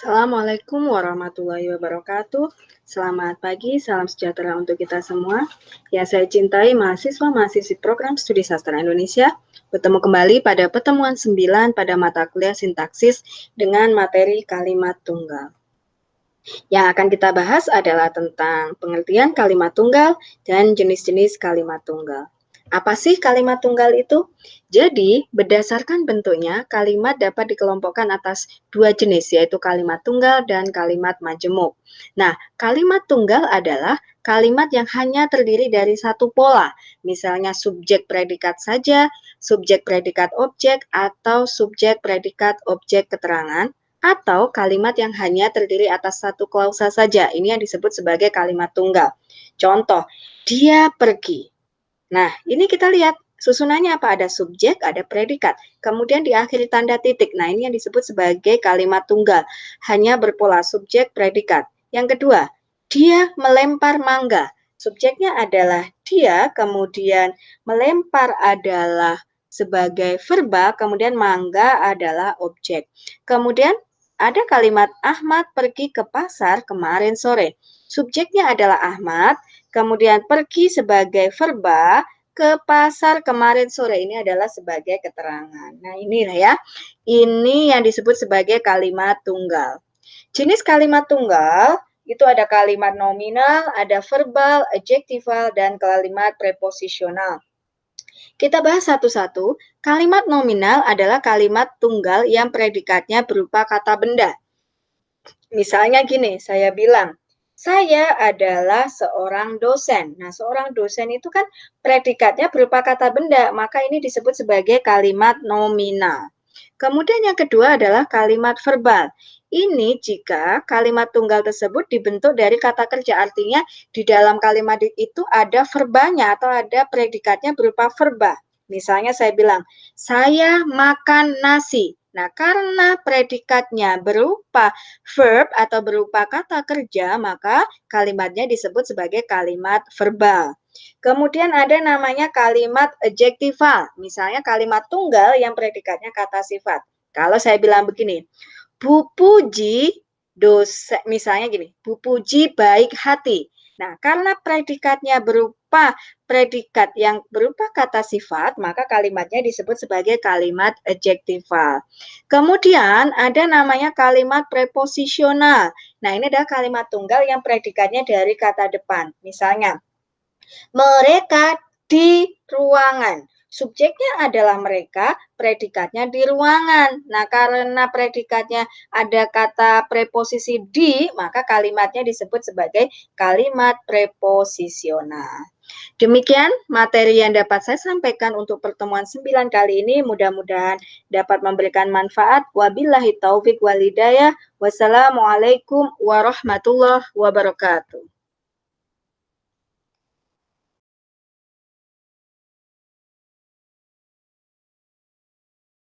Assalamualaikum warahmatullahi wabarakatuh. Selamat pagi, salam sejahtera untuk kita semua. Yang saya cintai mahasiswa-mahasiswi program studi sastra Indonesia, bertemu kembali pada pertemuan 9 pada mata kuliah sintaksis dengan materi kalimat tunggal. Yang akan kita bahas adalah tentang pengertian kalimat tunggal dan jenis-jenis kalimat tunggal. Apa sih kalimat tunggal itu? Jadi, berdasarkan bentuknya, kalimat dapat dikelompokkan atas dua jenis, yaitu kalimat tunggal dan kalimat majemuk. Nah, kalimat tunggal adalah kalimat yang hanya terdiri dari satu pola, misalnya subjek predikat saja, subjek predikat objek, atau subjek predikat objek keterangan, atau kalimat yang hanya terdiri atas satu klausa saja. Ini yang disebut sebagai kalimat tunggal. Contoh, dia pergi. Nah, ini kita lihat susunannya apa? Ada subjek, ada predikat. Kemudian diakhiri tanda titik. Nah, ini yang disebut sebagai kalimat tunggal. Hanya berpola subjek, predikat. Yang kedua, dia melempar mangga. Subjeknya adalah dia, kemudian melempar adalah sebagai verba, kemudian mangga adalah objek. Kemudian ada kalimat Ahmad pergi ke pasar kemarin sore. Subjeknya adalah Ahmad, kemudian pergi sebagai verba, ke pasar kemarin sore ini adalah sebagai keterangan. Nah, inilah ya. Ini yang disebut sebagai kalimat tunggal. Jenis kalimat tunggal itu ada kalimat nominal, ada verbal, adjektival, dan kalimat preposisional. Kita bahas satu-satu. Kalimat nominal adalah kalimat tunggal yang predikatnya berupa kata benda. Misalnya gini, saya bilang, saya adalah seorang dosen. Nah, seorang dosen itu kan predikatnya berupa kata benda, maka ini disebut sebagai kalimat nominal. Kemudian yang kedua adalah kalimat verbal. Ini jika kalimat tunggal tersebut dibentuk dari kata kerja, artinya di dalam kalimat itu ada verbanya atau ada predikatnya berupa verba. Misalnya saya bilang, saya makan nasi. Nah, karena predikatnya berupa verb atau berupa kata kerja, maka kalimatnya disebut sebagai kalimat verbal. Kemudian ada namanya kalimat adjektival, misalnya kalimat tunggal yang predikatnya kata sifat. Kalau saya bilang begini, Bu Puji dosen, misalnya gini, Bu Puji baik hati. Nah, karena predikatnya berupa predikat yang berupa kata sifat, maka kalimatnya disebut sebagai kalimat adjektival. Kemudian ada namanya kalimat preposisional. Nah, ini adalah kalimat tunggal yang predikatnya dari kata depan. Misalnya, mereka di ruangan. Subjeknya adalah mereka, predikatnya di ruangan. Nah, karena predikatnya ada kata preposisi di, maka kalimatnya disebut sebagai kalimat preposisional. Demikian materi yang dapat saya sampaikan untuk pertemuan 9 kali ini. Mudah-mudahan dapat memberikan manfaat. Wabillahi taufik wal hidayah. Wassalamualaikum warahmatullahi wabarakatuh.